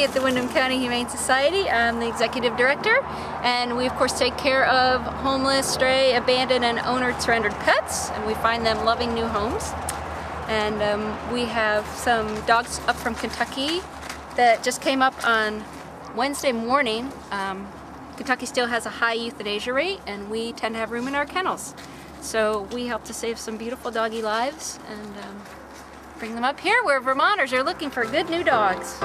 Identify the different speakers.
Speaker 1: Kelly at the Windham County Humane Society. I'm the executive director, and we of course take care of homeless, stray, abandoned, and owner-surrendered pets, and we find them loving new homes. And we have some dogs up from Kentucky that just came up on Wednesday morning. Kentucky still has a high euthanasia rate, and we tend to have room in our kennels. So we help to save some beautiful doggy lives and bring them up here where Vermonters are looking for good new dogs.